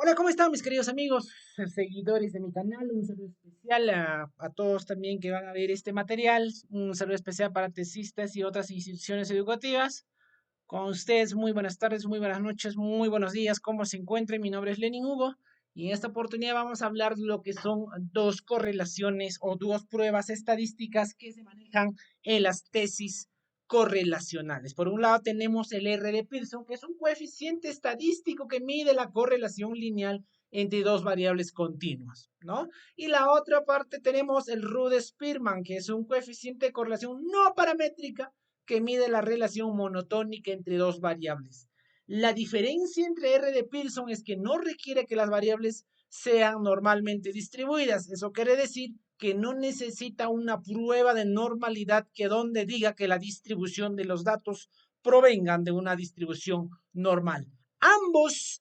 Hola, ¿cómo están mis queridos amigos, seguidores de mi canal? Un saludo especial a todos también que van a ver este material. Un saludo especial para tesistas y otras instituciones educativas. Con ustedes, muy buenas tardes, muy buenas noches, muy buenos días. ¿Cómo se encuentran? Mi nombre es Lenin Hugo y en esta oportunidad vamos a hablar de lo que son dos correlaciones o dos pruebas estadísticas que se manejan en las tesis correlacionales. Por un lado tenemos el R de Pearson, que es un coeficiente estadístico que mide la correlación lineal entre dos variables continuas, ¿no? Y la otra parte tenemos el Rud-Spearman, que es un coeficiente de correlación no paramétrica que mide la relación monotónica entre dos variables. La diferencia entre R de Pearson es que no requiere que las variables sean normalmente distribuidas. Eso quiere decir que no necesita una prueba de normalidad que donde diga que la distribución de los datos provengan de una distribución normal. Ambos,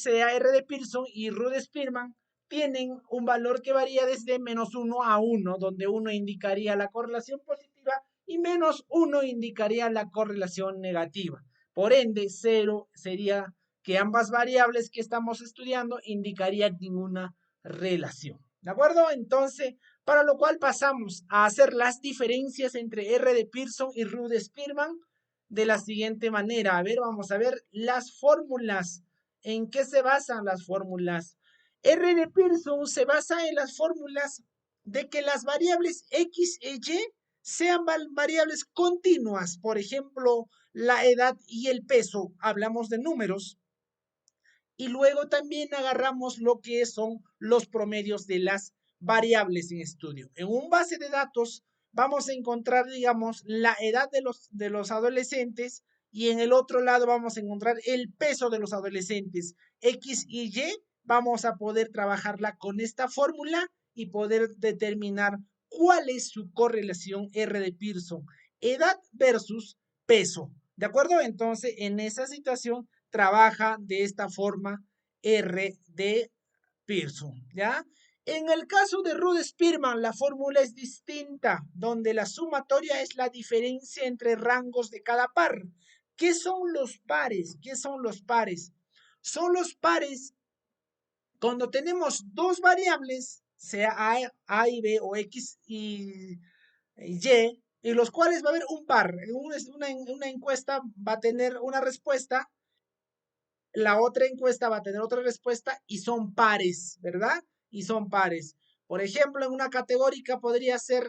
sea R de Pearson y Rud-Spearman, tienen un valor que varía desde -1 a 1, donde 1 indicaría la correlación positiva y -1 indicaría la correlación negativa. Por ende, 0 sería que ambas variables que estamos estudiando indicarían ninguna relación. ¿De acuerdo? Entonces, para lo cual pasamos a hacer las diferencias entre R de Pearson y Rud-Spearman de la siguiente manera. A ver, vamos a ver las fórmulas. ¿En qué se basan las fórmulas? R de Pearson se basa en las fórmulas de que las variables X e Y sean variables continuas. Por ejemplo, la edad y el peso, hablamos de números. Y luego también agarramos lo que son los promedios de las variables en estudio. En un base de datos vamos a encontrar, digamos, la edad de los adolescentes y en el otro lado vamos a encontrar el peso de los adolescentes. X y Y vamos a poder trabajarla con esta fórmula y poder determinar cuál es su correlación R de Pearson. Edad versus peso. ¿De acuerdo? Entonces, en esa situación trabaja de esta forma R de Pearson, ¿ya? En el caso de Rud-Spearman, la fórmula es distinta, donde la sumatoria es la diferencia entre rangos de cada par. ¿Qué son los pares? ¿Qué son los pares? Son los pares cuando tenemos dos variables, sea A y B o X y, en los cuales va a haber un par. Una encuesta va a tener una respuesta, la otra encuesta va a tener otra respuesta y son pares, ¿verdad? Y son pares. Por ejemplo, en una categórica podría ser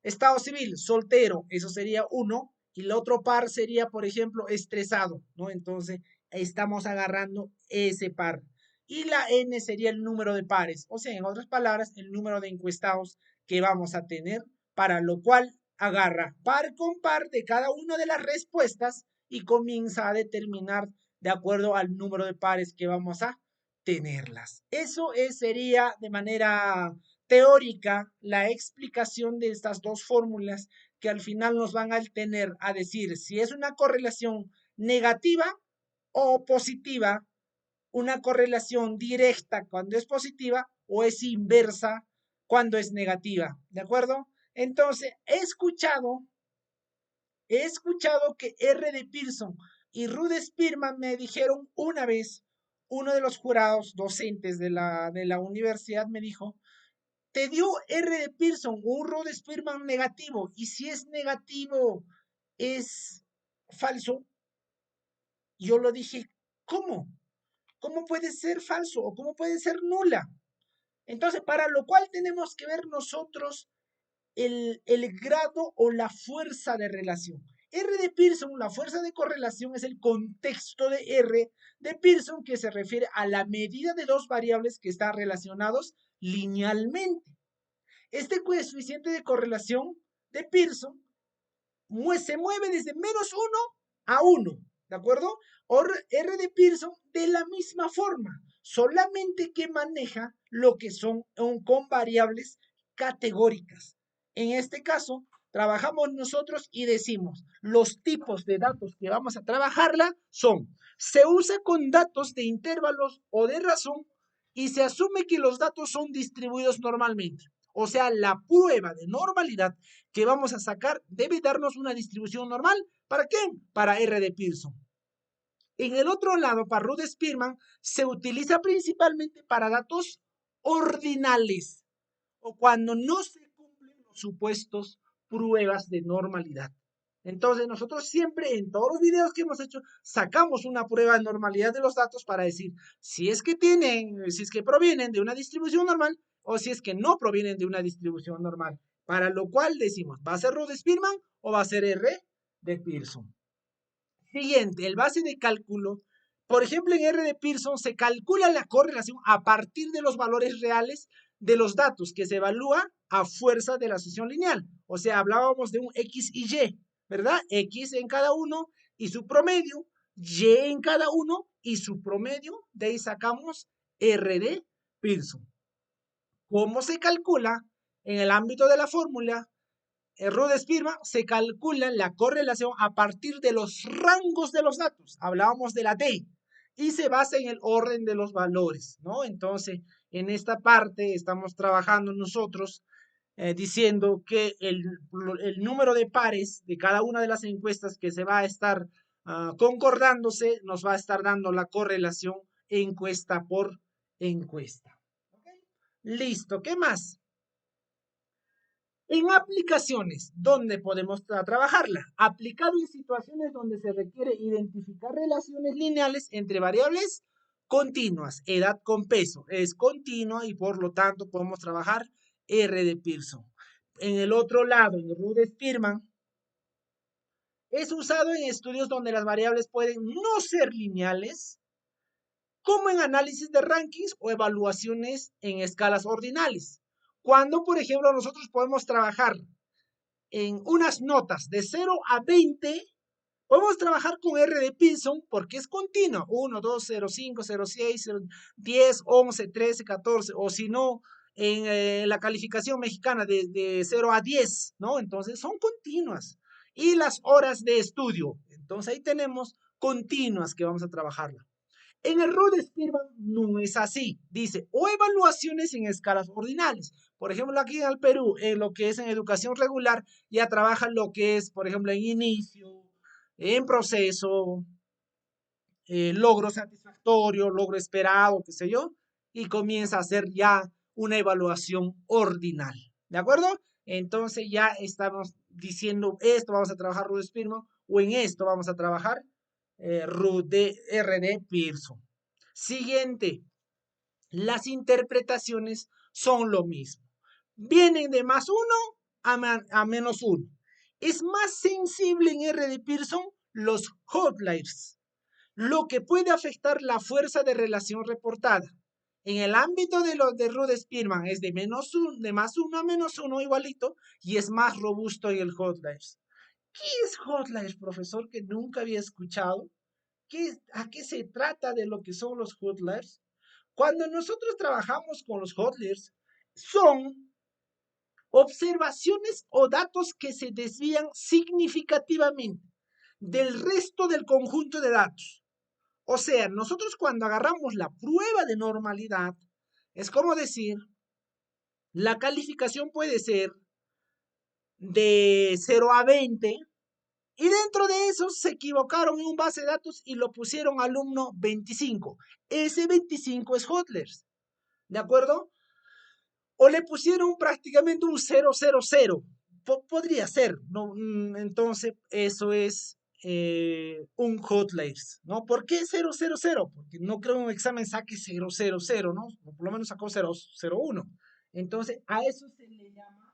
estado civil, soltero, eso sería uno, y el otro par sería, por ejemplo, estresado, ¿no? Entonces, estamos agarrando ese par. Y la N sería el número de pares, o sea, en otras palabras, el número de encuestados que vamos a tener, para lo cual agarra par con par de cada una de las respuestas y comienza a determinar de acuerdo al número de pares que vamos a tenerlas. Sería de manera teórica la explicación de estas dos fórmulas que al final nos van a tener a decir si es una correlación negativa o positiva, una correlación directa cuando es positiva o es inversa cuando es negativa. ¿De acuerdo? Entonces, he escuchado que R. de Pearson y Ruth Spearman me dijeron una vez, uno de los jurados docentes de la universidad me dijo, te dio R. de Pearson un Ruth Spearman negativo, y si es negativo, es falso. Yo lo dije, ¿cómo? ¿Cómo puede ser falso o cómo puede ser nula? Entonces, para lo cual tenemos que ver nosotros el grado o la fuerza de relación. R de Pearson, la fuerza de correlación es el contexto de R de Pearson que se refiere a la medida de dos variables que están relacionados linealmente. Este coeficiente de correlación de Pearson se mueve desde -1 a 1, ¿de acuerdo? O R de Pearson de la misma forma, solamente que maneja lo que son con variables categóricas. En este caso, trabajamos nosotros y decimos, los tipos de datos que vamos a trabajarla son, se usa con datos de intervalos o de razón y se asume que los datos son distribuidos normalmente. O sea, la prueba de normalidad que vamos a sacar debe darnos una distribución normal. ¿Para qué? Para R de Pearson. En el otro lado, para Rud-Spearman, se utiliza principalmente para datos ordinales o cuando no se cumplen los supuestos pruebas de normalidad. Entonces, nosotros siempre en todos los videos que hemos hecho sacamos una prueba de normalidad de los datos para decir si es que provienen de una distribución normal o si es que no provienen de una distribución normal. Para lo cual decimos, ¿va a ser Rud-Spearman o va a ser R de Pearson? Siguiente, el base de cálculo. Por ejemplo, en R de Pearson se calcula la correlación a partir de los valores reales de los datos que se evalúa a fuerza de la asociación lineal. O sea, hablábamos de un X y Y, ¿verdad? X en cada uno y su promedio, Y en cada uno y su promedio. De ahí sacamos R de Pearson. ¿Cómo se calcula? En el ámbito de la fórmula, Rud-Spearman se calcula la correlación a partir de los rangos de los datos. Hablábamos de la D y se basa en el orden de los valores, ¿no? Entonces, en esta parte estamos trabajando nosotros diciendo que el número de pares de cada una de las encuestas que se va a estar concordándose nos va a estar dando la correlación encuesta por encuesta. ¿Okay? Listo, ¿qué más? En aplicaciones, ¿dónde podemos trabajarla? Aplicado en situaciones donde se requiere identificar relaciones lineales entre variables continuas. Edad con peso es continua y por lo tanto podemos trabajar R de Pearson. En el otro lado, en Rud-Spearman, es usado en estudios donde las variables pueden no ser lineales, como en análisis de rankings o evaluaciones en escalas ordinales. Cuando, por ejemplo, nosotros podemos trabajar en unas notas de 0 a 20, podemos trabajar con R de Pearson porque es continua. 1, 2, 0, 5, 0, 6, 0, 10, 11, 13, 14. O si no, en la calificación mexicana de 0 a 10, ¿no? Entonces son continuas. Y las horas de estudio. Entonces ahí tenemos continuas que vamos a trabajarla. En el Rud-Spearman no es así. Dice, o evaluaciones en escalas ordinales. Por ejemplo, aquí en el Perú, en lo que es en educación regular, ya trabajan lo que es, por ejemplo, en inicio, en proceso, logro satisfactorio, logro esperado, qué sé yo, y comienza a hacer ya una evaluación ordinal. ¿De acuerdo? Entonces ya estamos diciendo esto vamos a trabajar Rud-Spearman o en esto vamos a trabajar R de Pearson. Siguiente, las interpretaciones son lo mismo. Vienen de +1 a -1. Es más sensible en R de Pearson los outliers, lo que puede afectar la fuerza de relación reportada. En el ámbito de los de Rud-Spearman es de +1 a -1 igualito y es más robusto en el outliers. ¿Qué es outliers, profesor? Que nunca había escuchado. ¿A qué se trata de lo que son los outliers? Cuando nosotros trabajamos con los outliers, son observaciones o datos que se desvían significativamente del resto del conjunto de datos. O sea, nosotros cuando agarramos la prueba de normalidad, es como decir, la calificación puede ser de 0 a 20 y dentro de eso se equivocaron en un base de datos y lo pusieron alumno 25. Ese 25 es outliers, ¿de acuerdo? O le pusieron prácticamente un 000. Podría ser, ¿no? Entonces, eso es un outliers, ¿no? ¿Por qué 000? Porque no creo que un examen saque 000, ¿no? O por lo menos sacó 001. Entonces, a eso se le llama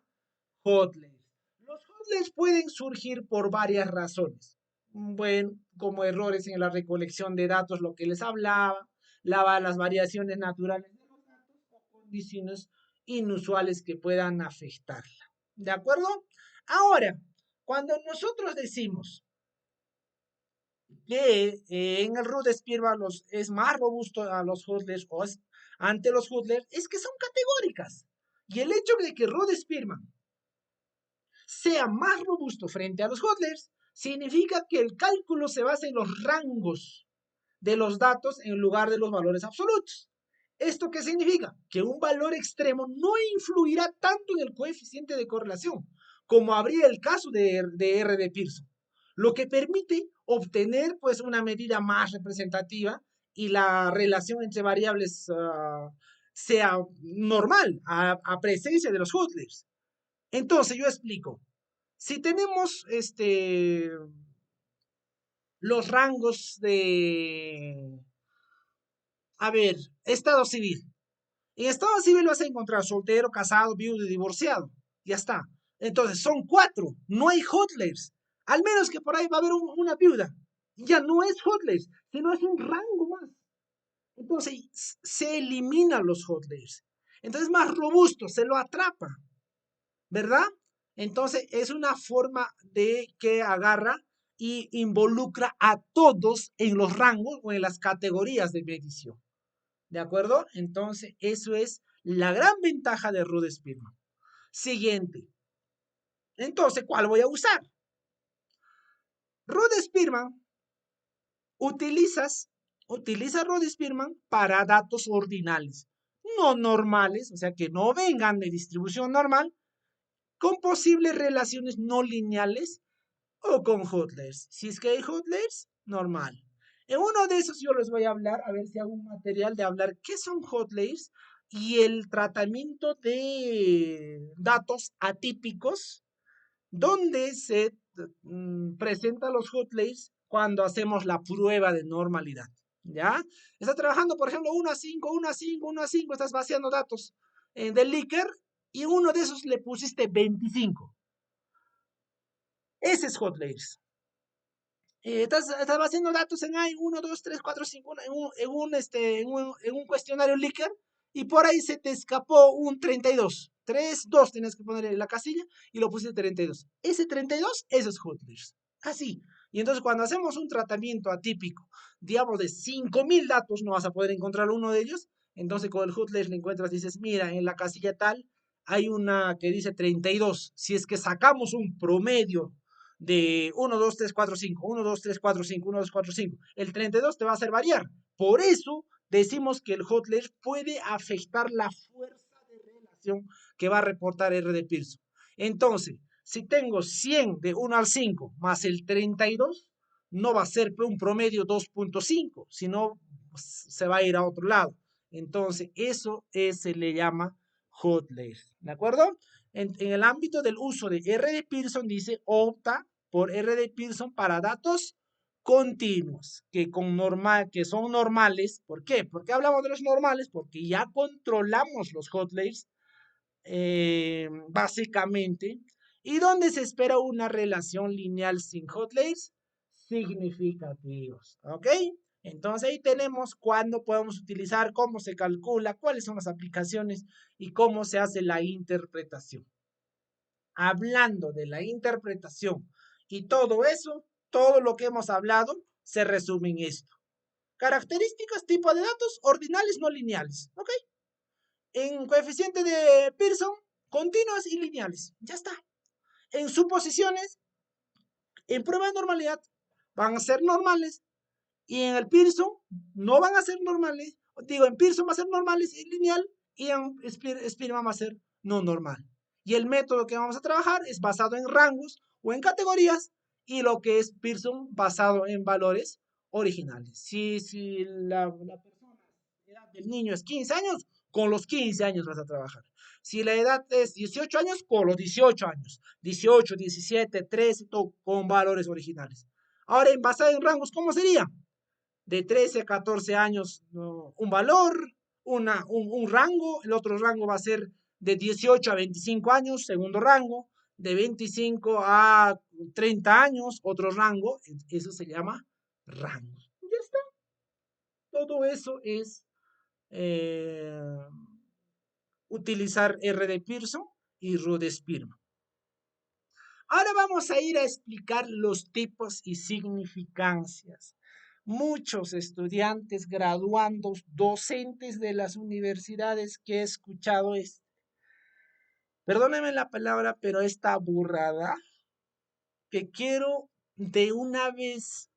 outliers. Los outliers pueden surgir por varias razones. Bueno, como errores en la recolección de datos, lo que les hablaba, las variaciones naturales de los datos o condiciones inusuales que puedan afectarla. ¿De acuerdo? Ahora, cuando nosotros decimos que en el Rud-Spearman es más robusto a los outliers o ante los outliers, es que son categóricas. Y el hecho de que Rud-Spearman sea más robusto frente a los outliers significa que el cálculo se basa en los rangos de los datos en lugar de los valores absolutos. ¿Esto qué significa? Que un valor extremo no influirá tanto en el coeficiente de correlación, como habría el caso de R de Pearson, lo que permite obtener pues una medida más representativa y la relación entre variables sea normal a presencia de los Hutlers. Entonces yo explico, si tenemos los rangos de, a ver, estado civil. En estado civil vas a encontrar soltero, casado, viudo y divorciado. Ya está. Entonces son cuatro, no hay Hutlers. Al menos que por ahí va a haber una viuda. Ya no es Hutlers, sino es un rango más. Entonces se eliminan los Hutlers. Entonces es más robusto, se lo atrapa, ¿verdad? Entonces es una forma de que agarra y involucra a todos en los rangos o en las categorías de medición. ¿De acuerdo? Entonces, eso es la gran ventaja de Rude Spearman. Siguiente. Entonces, ¿cuál voy a usar? Rude Spearman utiliza Rude Spearman para datos ordinales, no normales, o sea que no vengan de distribución normal, con posibles relaciones no lineales o con Hutlers. Si es que hay Hutlers, normal. En uno de esos yo les voy a hablar, a ver si hago un material de hablar qué son Hutlers y el tratamiento de datos atípicos, donde se presentan los Hutlers cuando hacemos la prueba de normalidad. ¿Ya? Está trabajando, por ejemplo, 1 a 5, 1 a 5, 1 a 5, estás vaciando datos del Likert y uno de esos le pusiste 25. Ese es Hutlers. Estás haciendo datos en hay 1, 2, 3, 4, 5 en un cuestionario Likert y por ahí se te escapó un 32. 3, 2 tienes que poner en la casilla y lo pusiste 32. Ese 32, eso es Hutlers. Así. Y entonces cuando hacemos un tratamiento atípico, digamos de 5000 datos, no vas a poder encontrar uno de ellos. Entonces con el Hutlers le encuentras, dices, mira, en la casilla tal hay una que dice 32. Si es que sacamos un promedio de 1, 2, 3, 4, 5, 1, 2, 3, 4, 5, 1, 2, 4, 5. El 32 te va a hacer variar. Por eso decimos que el hotler puede afectar la fuerza de relación que va a reportar R de Pearson. Entonces, si tengo 100 de 1 al 5 más el 32, no va a ser un promedio 2.5, sino se va a ir a otro lado. Entonces, eso se le llama hotler. ¿De acuerdo? En el ámbito del uso de R de Pearson dice opta por R de Pearson para datos continuos que son normales. ¿Por qué? ¿Por qué hablamos de los normales? Porque ya controlamos los Hutlers básicamente y donde se espera una relación lineal sin Hutlers significativos. ¿Ok? Entonces ahí tenemos cuándo podemos utilizar, cómo se calcula, cuáles son las aplicaciones y cómo se hace la interpretación. Hablando de la interpretación y todo eso, todo lo que hemos hablado se resume en esto. Características, tipo de datos, ordinales no lineales. ¿Ok? En coeficiente de Pearson, continuas y lineales. Ya está. En suposiciones, en prueba de normalidad, van a ser normales y en el Pearson no van a ser normales. Digo, en Pearson va a ser normales y lineal y en Spearman va a ser no normal. Y el método que vamos a trabajar es basado en rangos o en categorías y lo que es Pearson basado en valores originales. Si la persona, la edad del niño es 15 años, con los 15 años vas a trabajar. Si la edad es 18 años, con los 18 años. 18, 17, 13, todo con valores originales. Ahora, en basado en rangos, ¿cómo sería? De 13 a 14 años un valor, un rango, el otro rango va a ser de 18 a 25 años, segundo rango, de 25 a 30 años, otro rango, eso se llama rango. Ya está. Todo eso es eh, utilizar R de Pearson y Rude Spearman. Ahora vamos a ir a explicar los tipos y significancias. Muchos estudiantes, graduandos, docentes de las universidades que he escuchado perdónenme la palabra, pero esta burrada que quiero de una vez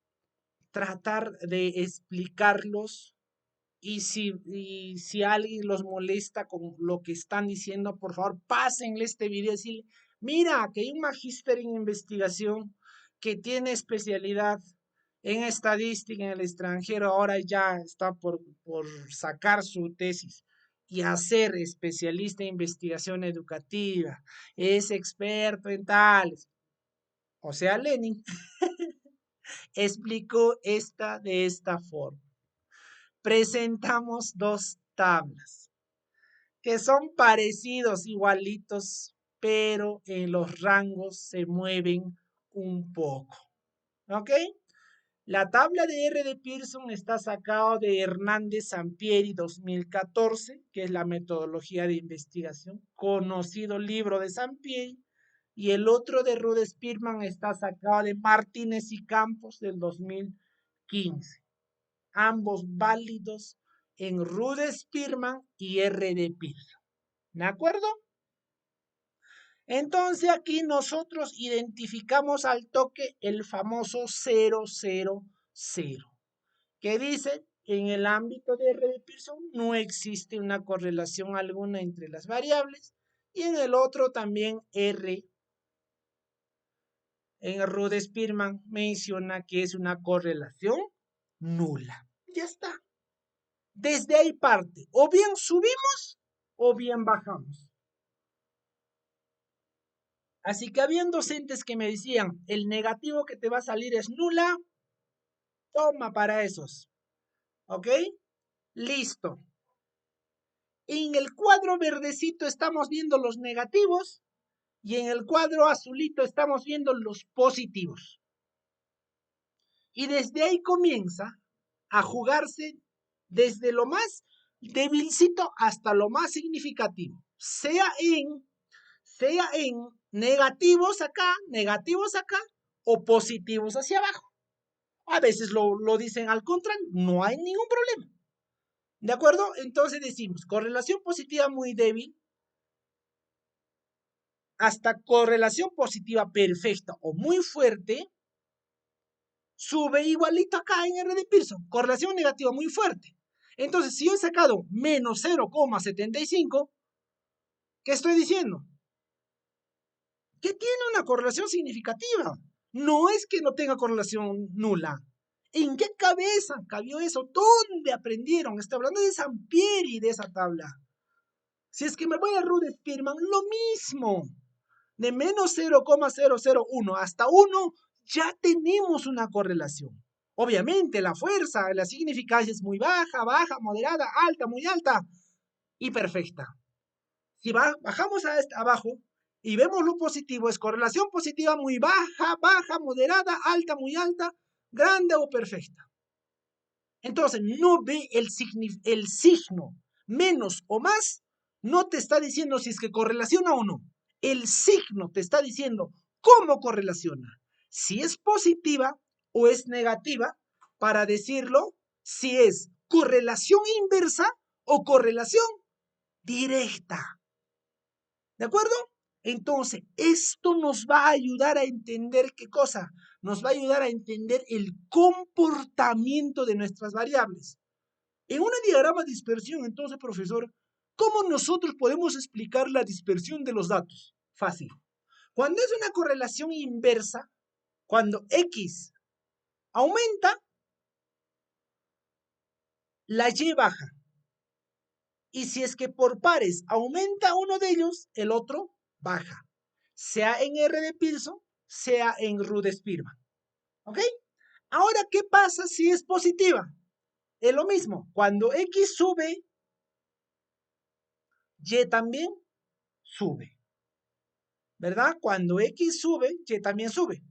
tratar de explicarlos y si alguien los molesta con lo que están diciendo, por favor, pásenle este video y decirle, mira, que hay un magíster en investigación que tiene especialidad en estadística en el extranjero, ahora ya está por sacar su tesis y hacer especialista en investigación educativa, es experto en tales. O sea, Lenin explicó de esta forma. Presentamos dos tablas que son parecidos, igualitos, pero en los rangos se mueven un poco. ¿Ok? La tabla de R de Pearson está sacada de Hernández Sampieri 2014, que es la metodología de investigación, conocido libro de Sampieri, y el otro de Rude Spearman está sacado de Martínez y Campos del 2015. Ambos válidos en Rude Spearman y R de Pearson. ¿De acuerdo? Entonces aquí nosotros identificamos al toque el famoso 000, que dice, en el ámbito de R de Pearson no existe una correlación alguna entre las variables, y en el otro también R, en Rude Spearman menciona que es una correlación nula. Ya está. Desde ahí parte, o bien subimos o bien bajamos. Así que habían docentes que me decían, el negativo que te va a salir es nula, toma para esos. ¿Ok? Listo. En el cuadro verdecito estamos viendo los negativos y en el cuadro azulito estamos viendo los positivos. Y desde ahí comienza a jugarse desde lo más débilcito hasta lo más significativo, sea en negativos acá o positivos hacia abajo. A veces lo dicen al contrario, no hay ningún problema. ¿De acuerdo? Entonces decimos, correlación positiva muy débil, hasta correlación positiva perfecta o muy fuerte, sube igualito acá en R de Pearson. Correlación negativa muy fuerte. Entonces, si yo he sacado menos 0,75, ¿qué estoy diciendo? Que tiene una correlación significativa. No es que no tenga correlación nula. ¿En qué cabeza cabió eso? ¿Dónde aprendieron? Estoy hablando de Sampieri, de esa tabla. Si es que me voy a Rude Spearman, lo mismo. De menos 0,001 hasta 1, ya tenemos una correlación. Obviamente la fuerza, la significancia es muy baja, moderada, alta, muy alta y perfecta. Si bajamos abajo y vemos lo positivo, es correlación positiva muy baja, moderada, alta, muy alta, grande o perfecta. Entonces, no ve el signo menos o más, no te está diciendo si es que correlaciona o no. El signo te está diciendo cómo correlaciona, si es positiva o es negativa, para decirlo si es correlación inversa o correlación directa. ¿De acuerdo? Entonces, esto nos va a ayudar a entender qué cosa. Nos va a ayudar a entender el comportamiento de nuestras variables. En un diagrama de dispersión, entonces, profesor, ¿cómo nosotros podemos explicar la dispersión de los datos? Fácil. Cuando es una correlación inversa, cuando X aumenta, la Y baja. Y si es que por pares aumenta uno de ellos, el otro baja. Sea en R de Pearson, sea en Rude Spearman. ¿Ok? Ahora, ¿qué pasa si es positiva? Es lo mismo. Cuando X sube, Y también sube. ¿Verdad? Cuando X sube, Y también sube.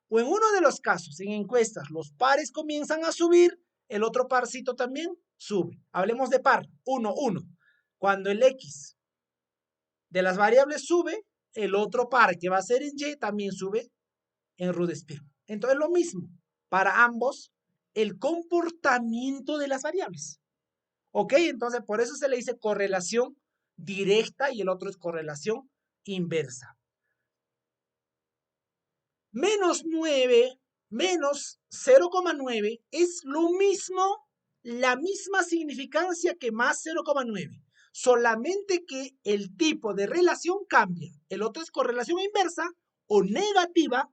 O en uno de los casos, en encuestas, los pares comienzan a subir, el otro parcito también sube. Hablemos de par, 1, 1. Cuando el X de las variables sube, el otro par que va a ser en Y también sube en Rude Spearman. Entonces lo mismo para ambos, el comportamiento de las variables. ¿Ok? Entonces por eso se le dice correlación directa y el otro es correlación inversa. Menos 9, menos 0,9 es lo mismo, la misma significancia que más 0,9. Solamente que el tipo de relación cambia. El otro es correlación inversa o negativa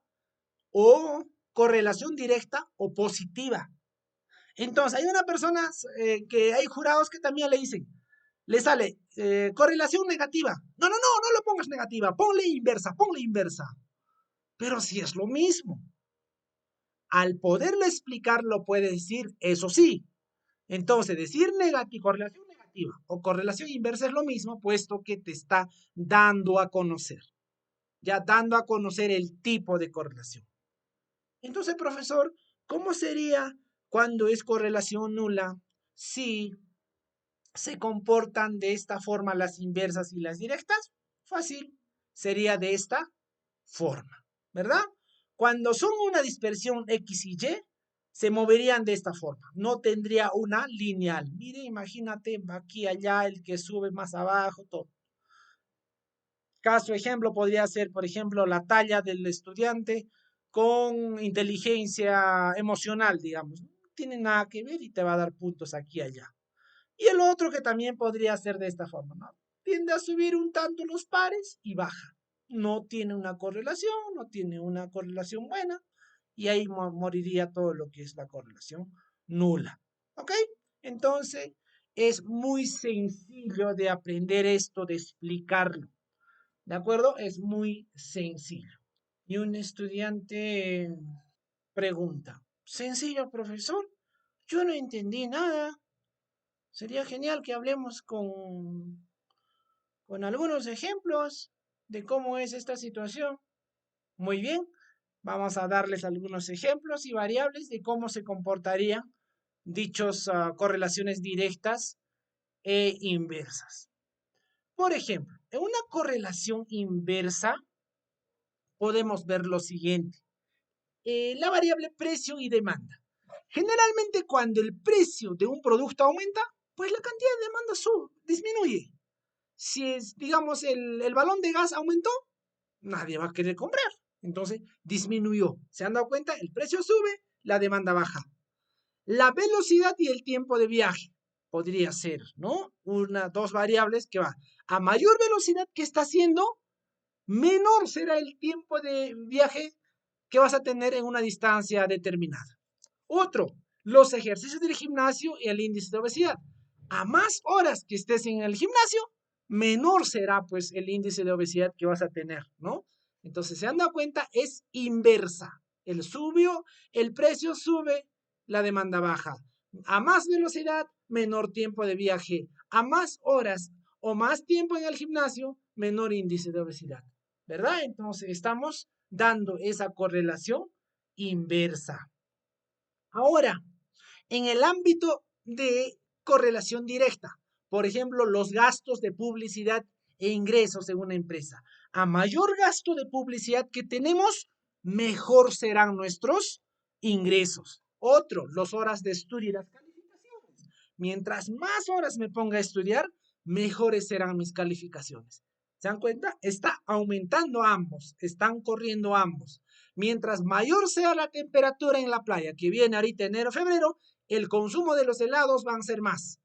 o correlación directa o positiva. Entonces, hay una persona que hay jurados que también le dicen, le sale correlación negativa. No lo pongas negativa, ponle inversa. Pero si es lo mismo. Al poderlo explicar, lo puede decir, eso sí. Entonces, decir correlación negativa o correlación inversa es lo mismo, puesto que te está dando a conocer, ya dando a conocer el tipo de correlación. Entonces, profesor, ¿cómo sería cuando es correlación nula si se comportan de esta forma las inversas y las directas? Fácil, sería de esta forma, ¿verdad? Cuando son una dispersión X y Y, se moverían de esta forma, no tendría una lineal. Mire, imagínate aquí, allá, el que sube más abajo, todo. Caso ejemplo podría ser, por ejemplo, la talla del estudiante con inteligencia emocional, digamos. No tiene nada que ver y te va a dar puntos aquí y allá. Y el otro que también podría ser de esta forma, ¿no? Tiende a subir un tanto los pares y baja. No tiene una correlación, no tiene una correlación buena y ahí moriría todo lo que es la correlación nula. ¿Ok? Entonces, es muy sencillo de aprender esto, de explicarlo. ¿De acuerdo? Es muy sencillo. Y un estudiante pregunta, sencillo, profesor, yo no entendí nada. Sería genial que hablemos con algunos ejemplos de cómo es esta situación. Muy bien, vamos a darles algunos ejemplos y variables de cómo se comportarían dichas correlaciones directas e inversas. Por ejemplo, en una correlación inversa podemos ver lo siguiente. La variable precio y demanda. Generalmente cuando el precio de un producto aumenta, pues la cantidad de demanda disminuye. Si es, digamos, el balón de gas aumentó, nadie va a querer comprar. Entonces disminuyó. ¿Se han dado cuenta? El precio sube, la demanda baja. La velocidad y el tiempo de viaje podría ser, ¿no? Dos variables que va a mayor velocidad que está haciendo, menor será el tiempo de viaje que vas a tener en una distancia determinada. Otro, los ejercicios del gimnasio y el índice de obesidad. A más horas que estés en el gimnasio, menor será pues el índice de obesidad que vas a tener, ¿no? Entonces, se han dado cuenta, es inversa. El precio sube, la demanda baja. A más velocidad, menor tiempo de viaje. A más horas o más tiempo en el gimnasio, menor índice de obesidad. ¿Verdad? Entonces, estamos dando esa correlación inversa. Ahora, en el ámbito de correlación directa, por ejemplo, los gastos de publicidad e ingresos en una empresa. A mayor gasto de publicidad que tenemos, mejor serán nuestros ingresos. Otro, las horas de estudio y las calificaciones. Mientras más horas me ponga a estudiar, mejores serán mis calificaciones. ¿Se dan cuenta? Está aumentando ambos, están corriendo ambos. Mientras mayor sea la temperatura en la playa, que viene ahorita enero-febrero, el consumo de los helados va a ser más.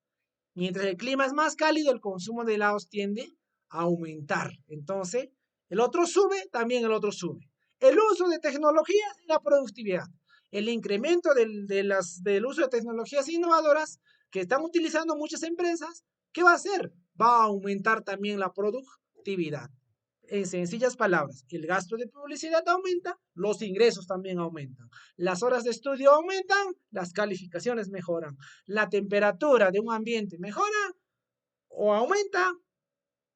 Mientras el clima es más cálido, el consumo de helados tiende a aumentar. Entonces, el otro sube, también el otro sube. El uso de tecnologías y la productividad. El incremento del uso de tecnologías innovadoras que están utilizando muchas empresas, ¿qué va a hacer? Va a aumentar también la productividad. En sencillas palabras, el gasto de publicidad aumenta, los ingresos también aumentan. Las horas de estudio aumentan, las calificaciones mejoran. La temperatura de un ambiente mejora o aumenta,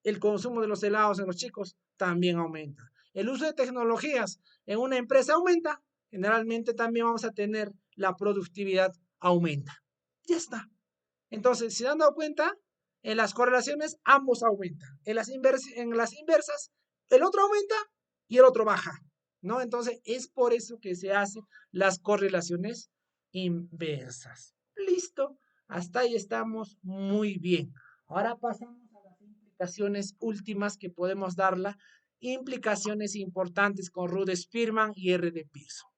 el consumo de los helados en los chicos también aumenta. El uso de tecnologías en una empresa aumenta, generalmente también vamos a tener la productividad aumenta. Ya está. Entonces, si se han dado cuenta, en las correlaciones ambos aumentan. En las inversas, el otro aumenta y el otro baja, ¿no? Entonces, es por eso que se hacen las correlaciones inversas. Listo. Hasta ahí estamos muy bien. Ahora pasamos a las implicaciones últimas que podemos darla. Implicaciones importantes con Rudolph-Spearman y R. de Pearson.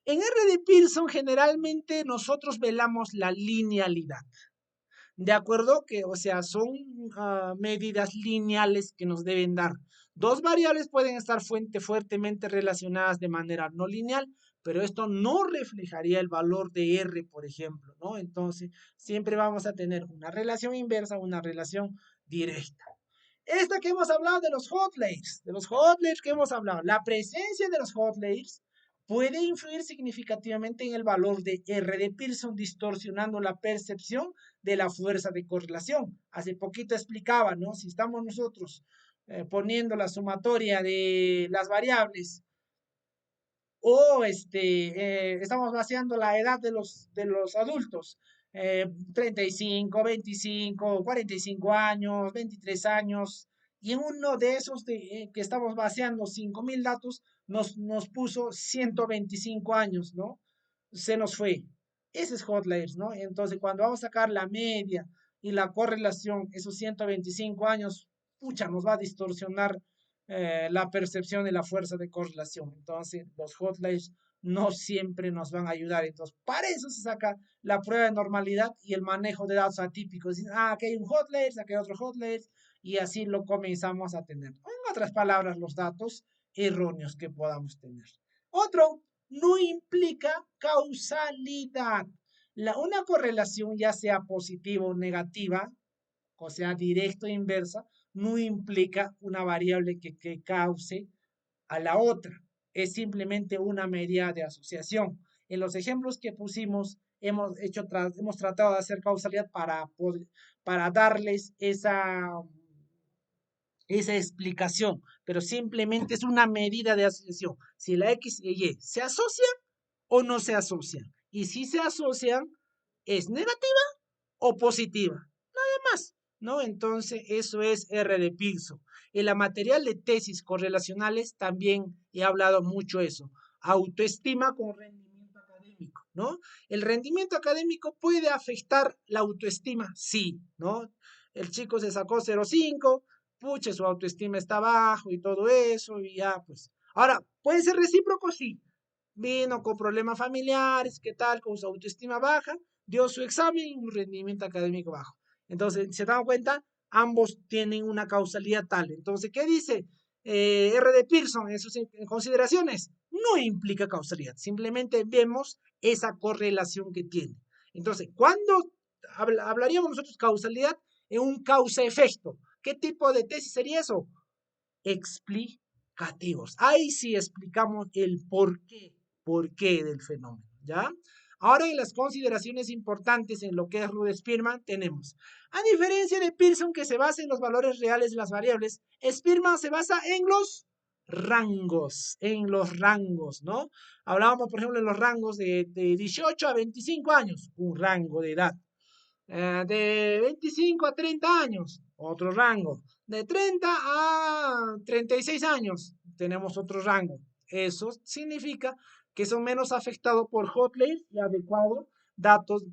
En R. de Pearson generalmente nosotros velamos la linealidad. ¿De acuerdo? Que, o sea, son medidas lineales que nos deben dar. Dos variables pueden estar fuertemente relacionadas de manera no lineal, pero esto no reflejaría el valor de R, por ejemplo, ¿no? Entonces, siempre vamos a tener una relación inversa, una relación directa. Esta que hemos hablado de los hot layers que hemos hablado, la presencia de los hot layers puede influir significativamente en el valor de R de Pearson, distorsionando la percepción de la fuerza de correlación. Hace poquito explicaba, ¿no? Si estamos nosotros poniendo la sumatoria de las variables o estamos vaciando la edad de los adultos, 35, 25, 45 años, 23 años, y en uno de esos que estamos vaciando 5.000 datos, nos puso 125 años, ¿no? Se nos fue. Ese es Hotlayers, ¿no? Entonces, cuando vamos a sacar la media y la correlación, esos 125 años, pucha, nos va a distorsionar la percepción de la fuerza de correlación. Entonces, los hotlayers no siempre nos van a ayudar. Entonces, para eso se saca la prueba de normalidad y el manejo de datos atípicos. Dicen, aquí hay un hotlayer, aquí hay otro hotlayer, y así lo comenzamos a tener. En otras palabras, los datos erróneos que podamos tener. Otro, no implica causalidad. Una correlación, ya sea positiva o negativa, o sea, directa o inversa, no implica una variable que cause a la otra. Es simplemente una medida de asociación. En los ejemplos que pusimos, hemos tratado de hacer causalidad para darles esa explicación, pero simplemente es una medida de asociación. Si la X y Y se asocian o no se asocian. Y si se asocian, ¿es negativa o positiva? Nada más, ¿no? Entonces, eso es R de Pearson. En la material de tesis correlacionales también he hablado mucho eso. Autoestima con rendimiento académico, ¿no? El rendimiento académico puede afectar la autoestima, sí, ¿no? El chico se sacó 0,5, pucha, su autoestima está bajo y todo eso, y ya, pues. Ahora, ¿puede ser recíproco? Sí. Vino con problemas familiares, ¿qué tal? Con su autoestima baja, dio su examen y un rendimiento académico bajo. Entonces, ¿se dan cuenta? Ambos tienen una causalidad tal. Entonces, ¿qué dice R. de Pearson en sus consideraciones? No implica causalidad, simplemente vemos esa correlación que tiene. Entonces, ¿cuándo hablaríamos nosotros causalidad? En un causa-efecto. ¿Qué tipo de tesis sería eso? Explicativos. Ahí sí explicamos el porqué del fenómeno, ¿ya? Ahora en las consideraciones importantes en lo que es Rudolph-Spearman tenemos, a diferencia de Pearson que se basa en los valores reales de las variables, Spearman se basa en los rangos, ¿no? Hablábamos, por ejemplo, en los rangos de 18 a 25 años, un rango de edad. De 25 a 30 años, otro rango. De 30 a 36 años, tenemos otro rango. Eso significa que son menos afectados por hotlayers y adecuados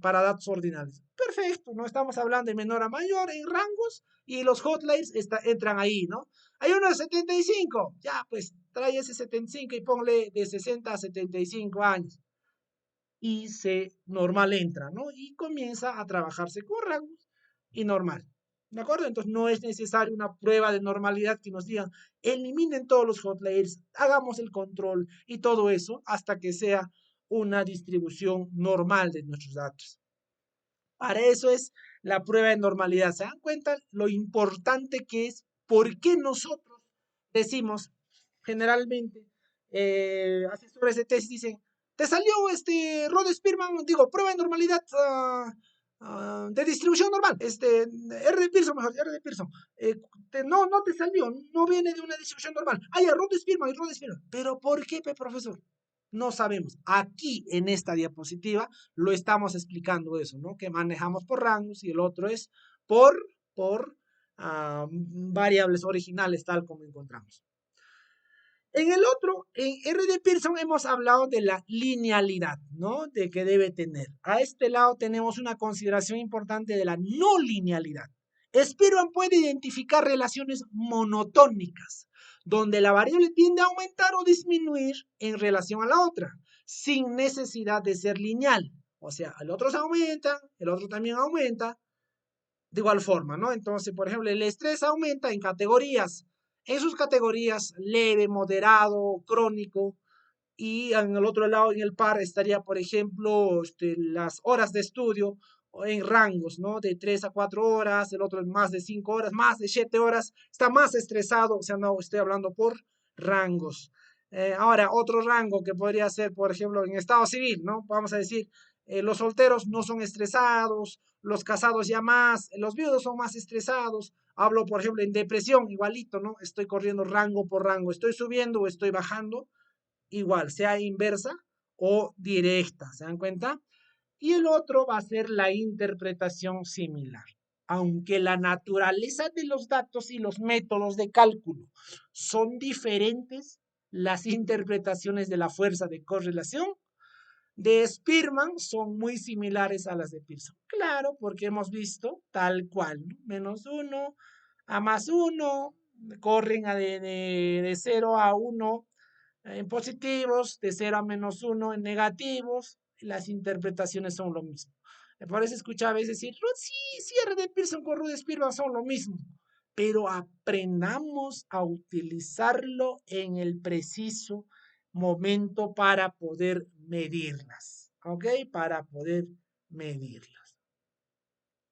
para datos ordinales. Perfecto, no estamos hablando de menor a mayor en rangos y los hotlayers entran ahí, ¿no? Hay uno de 75, ya pues trae ese 75 y ponle de 60 a 75 años y se normal entra, ¿no? Y comienza a trabajarse con rangos y normal. ¿De acuerdo? Entonces no es necesario una prueba de normalidad que nos digan, eliminen todos los hotlayers, hagamos el control y todo eso hasta que sea una distribución normal de nuestros datos. Para eso es la prueba de normalidad. ¿Se dan cuenta lo importante que es? ¿Por qué nosotros decimos generalmente, asesores de tesis dicen, te salió Rod Spearman, digo, prueba de normalidad de distribución normal, R de Pearson, mejor, R de Pearson, no te salió, no viene de una distribución normal, hay Rod Spearman y Rod Spearman, pero ¿por qué, profesor? No sabemos. Aquí en esta diapositiva lo estamos explicando eso, ¿no? Que manejamos por rangos y el otro es por variables originales, tal como encontramos. En el otro, en R de Pearson hemos hablado de la linealidad, ¿no? De que debe tener. A este lado tenemos una consideración importante de la no linealidad. Spearman puede identificar relaciones monotónicas, donde la variable tiende a aumentar o disminuir en relación a la otra, sin necesidad de ser lineal. O sea, el otro se aumenta, el otro también aumenta, de igual forma, ¿no? Entonces, por ejemplo, el estrés aumenta en categorías. En sus categorías leve, moderado, crónico. Y en el otro lado, en el par, estaría, por ejemplo, las horas de estudio en rangos, ¿no? De 3 a 4 horas, el otro en más de 5 horas, más de 7 horas. Está más estresado, o sea, no estoy hablando por rangos. Ahora, otro rango que podría ser, por ejemplo, en estado civil, ¿no? Vamos a decir, los solteros no son estresados, los casados ya más, los viudos son más estresados. Hablo, por ejemplo, en depresión, igualito, ¿no? Estoy corriendo rango por rango, estoy subiendo o estoy bajando, igual, sea inversa o directa, ¿se dan cuenta? Y el otro va a ser la interpretación similar. Aunque la naturaleza de los datos y los métodos de cálculo son diferentes, las interpretaciones de la fuerza de correlación de Spearman son muy similares a las de Pearson. Claro, porque hemos visto tal cual, ¿no? Menos uno a más uno, corren de 0 a 1 en positivos, de 0 a -1 en negativos, las interpretaciones son lo mismo. Por eso escuchaba a veces decir, sí, cierre de Pearson con Rudy Spearman son lo mismo, pero aprendamos a utilizarlo en el preciso momento para poder medirlas, ¿ok? Para poder medirlas.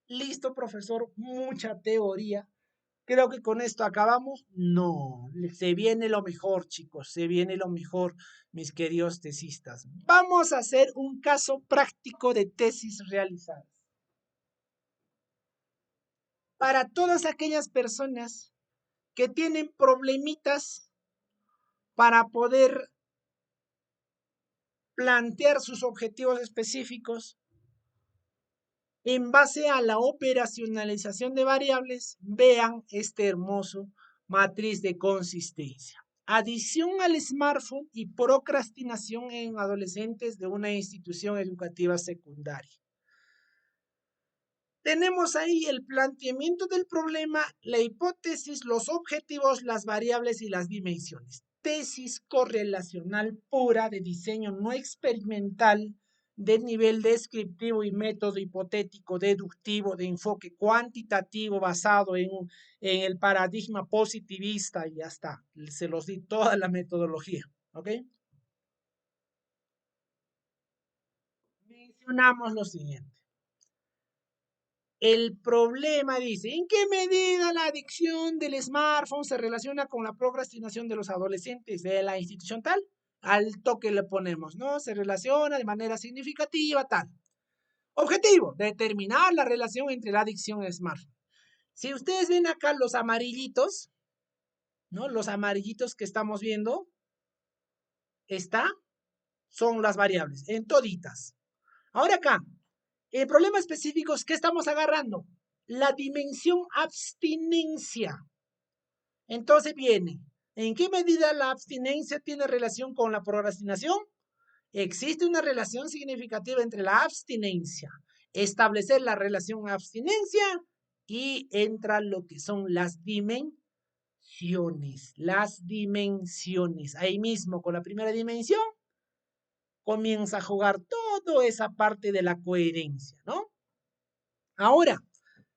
Listo, profesor, mucha teoría. Creo que con esto acabamos. No, se viene lo mejor, chicos, se viene lo mejor, mis queridos tesistas. Vamos a hacer un caso práctico de tesis realizadas. Para todas aquellas personas que tienen problemitas para poder plantear sus objetivos específicos en base a la operacionalización de variables, vean este hermoso matriz de consistencia. Adición al smartphone y procrastinación en adolescentes de una institución educativa secundaria. Tenemos ahí el planteamiento del problema, la hipótesis, los objetivos, las variables y las dimensiones. Tesis correlacional pura de diseño no experimental de nivel descriptivo y método hipotético deductivo de enfoque cuantitativo basado en el paradigma positivista y ya está. Se los di toda la metodología. ¿Ok? Mencionamos lo siguiente. El problema dice, ¿en qué medida la adicción del smartphone se relaciona con la procrastinación de los adolescentes de la institución tal? Al toque le ponemos, ¿no? Se relaciona de manera significativa tal. Objetivo, determinar la relación entre la adicción y el smartphone. Si ustedes ven acá los amarillitos, ¿no? Los amarillitos que estamos viendo, son las variables, en toditas. Ahora acá, el problema específico es que estamos agarrando la dimensión abstinencia. Entonces viene, ¿en qué medida la abstinencia tiene relación con la procrastinación? Existe una relación significativa entre la abstinencia, establecer la relación abstinencia y entra lo que son las dimensiones. Las dimensiones. Ahí mismo con la primera dimensión comienza a jugar toda esa parte de la coherencia, ¿no? Ahora,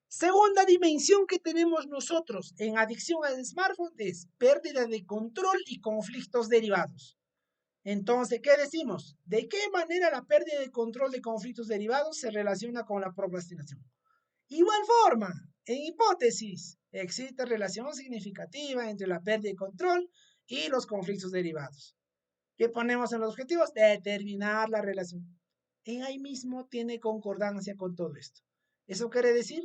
segunda dimensión que tenemos nosotros en adicción al smartphone es pérdida de control y conflictos derivados. Entonces, ¿qué decimos? ¿De qué manera la pérdida de control de conflictos derivados se relaciona con la procrastinación? Igual forma, en hipótesis, existe relación significativa entre la pérdida de control y los conflictos derivados. ¿Qué ponemos en los objetivos? Determinar la relación. En ahí mismo tiene concordancia con todo esto. Eso quiere decir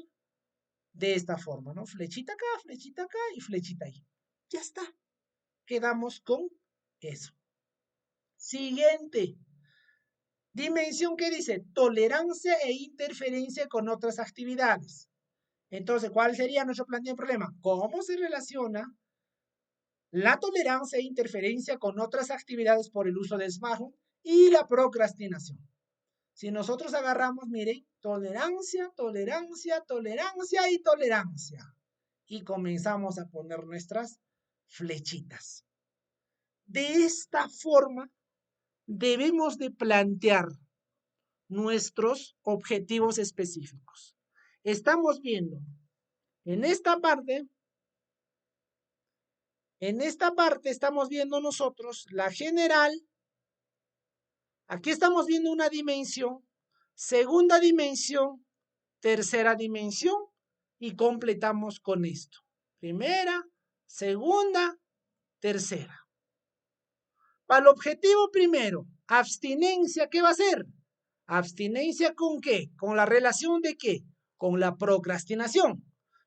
de esta forma, ¿no? Flechita acá y flechita ahí. Ya está. Quedamos con eso. Siguiente. Dimensión que dice tolerancia e interferencia con otras actividades. Entonces, ¿cuál sería nuestro planteamiento problema? ¿Cómo se relaciona la tolerancia e interferencia con otras actividades por el uso del smartphone y la procrastinación? Si nosotros agarramos, miren, tolerancia, tolerancia, tolerancia y tolerancia. Y comenzamos a poner nuestras flechitas. De esta forma, debemos de plantear nuestros objetivos específicos. estamos viendo en esta parte estamos viendo nosotros la general. Aquí estamos viendo una dimensión, segunda dimensión, tercera dimensión y completamos con esto. Primera, segunda, tercera. Para el objetivo primero, abstinencia, ¿qué va a ser? ¿Abstinencia con qué? ¿Con la relación de qué? Con la procrastinación.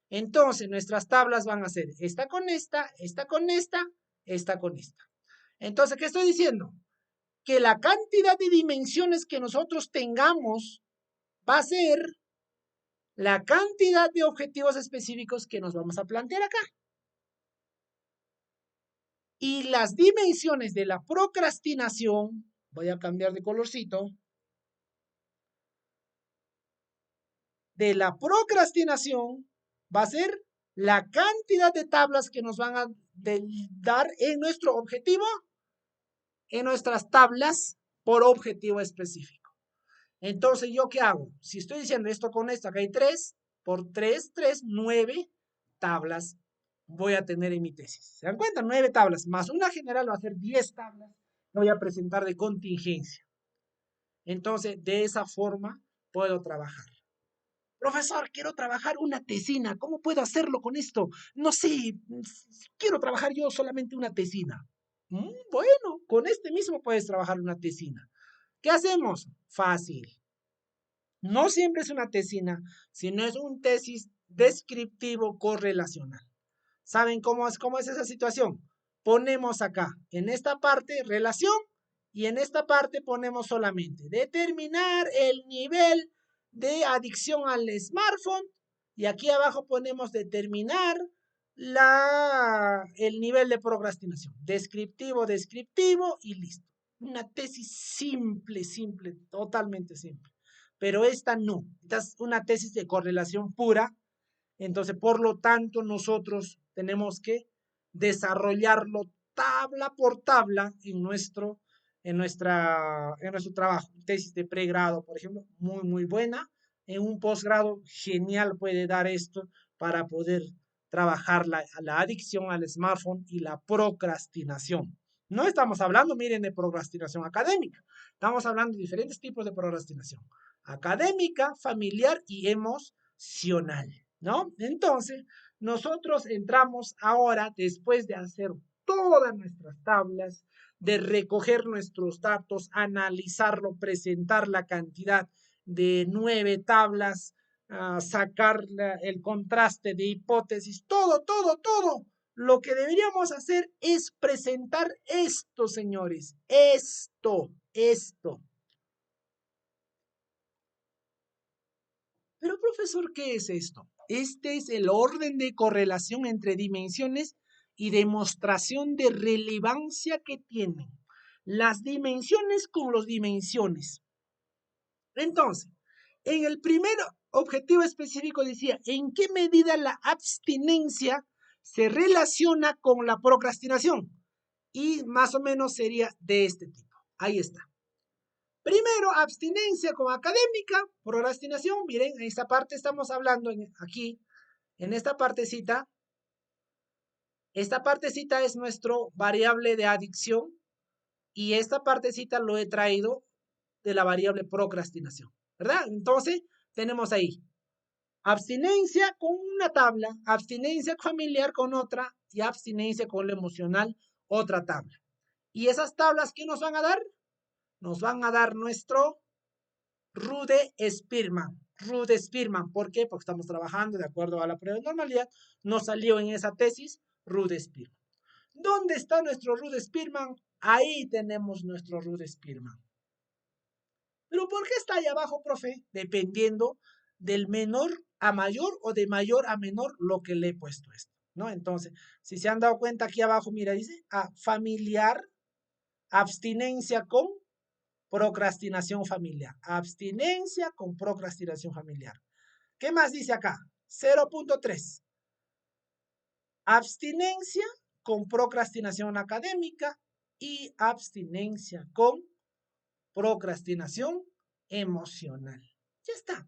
Entonces, nuestras tablas van a ser esta con esta, esta con esta, esta con esta. Entonces, ¿qué estoy diciendo? Que la cantidad de dimensiones que nosotros tengamos va a ser la cantidad de objetivos específicos que nos vamos a plantear acá. Y las dimensiones de la procrastinación, voy a cambiar de colorcito, de la procrastinación va a ser la cantidad de tablas que nos van a dar en nuestro objetivo, en nuestras tablas por objetivo específico. Entonces, ¿yo qué hago? Si estoy diciendo esto con esto, acá hay 3, por 3, 9 tablas voy a tener en mi tesis. ¿Se dan cuenta? 9 tablas, más una general va a ser 10 tablas que voy a presentar de contingencia. Entonces, de esa forma puedo trabajar. Profesor, quiero trabajar una tesina. ¿Cómo puedo hacerlo con esto? No sé, quiero trabajar yo solamente una tesina. Bueno, con este mismo puedes trabajar una tesina. ¿Qué hacemos? Fácil. No siempre es una tesina, sino es un tesis descriptivo correlacional. ¿Saben cómo es esa situación? Ponemos acá, en esta parte, relación, y en esta parte ponemos solamente determinar el nivel de adicción al smartphone, y aquí abajo ponemos determinar el nivel de procrastinación. Descriptivo, descriptivo, y listo. Una tesis simple, simple, totalmente simple. Pero esta no, esta es una tesis de correlación pura. Entonces, por lo tanto, nosotros tenemos que desarrollarlo tabla por tabla en nuestro trabajo. Tesis de pregrado, por ejemplo, muy, muy buena. En un posgrado, genial puede dar esto para poder trabajar la adicción al smartphone y la procrastinación. No estamos hablando, miren, de procrastinación académica. Estamos hablando de diferentes tipos de procrastinación. Académica, familiar y emocional. ¿No? Entonces, nosotros entramos ahora, después de hacer todas nuestras tablas, de recoger nuestros datos, analizarlo, presentar la cantidad de 9 tablas, sacar el contraste de hipótesis, todo. Lo que deberíamos hacer es presentar esto, señores. Esto. Pero, profesor, ¿qué es esto? Este es el orden de correlación entre dimensiones y demostración de relevancia que tienen las dimensiones con las dimensiones. Entonces, en el primer objetivo específico decía, ¿en qué medida la abstinencia se relaciona con la procrastinación? Y más o menos sería de este tipo. Ahí está. Primero, abstinencia como académica, procrastinación. Miren, en esta parte estamos hablando aquí, en esta partecita. Esta partecita es nuestro variable de adicción y esta partecita lo he traído de la variable procrastinación, ¿verdad? Entonces, tenemos ahí abstinencia con una tabla, abstinencia familiar con otra y abstinencia con lo emocional, otra tabla. ¿Y esas tablas qué nos van a dar? Nos van a dar nuestro Rude Spearman. Rude Spearman, ¿por qué? Porque estamos trabajando de acuerdo a la prueba de normalidad. Nos salió en esa tesis Rude Spearman. ¿Dónde está nuestro Rude Spearman? Ahí tenemos nuestro Rude Spearman. ¿Pero por qué está ahí abajo, profe? Dependiendo del menor a mayor o de mayor a menor lo que le he puesto esto, ¿no? Entonces, si se han dado cuenta aquí abajo, mira, dice familiar, abstinencia con procrastinación familiar. Abstinencia con procrastinación familiar. ¿Qué más dice acá? 0.3. Abstinencia con procrastinación académica y abstinencia con procrastinación emocional. Ya está.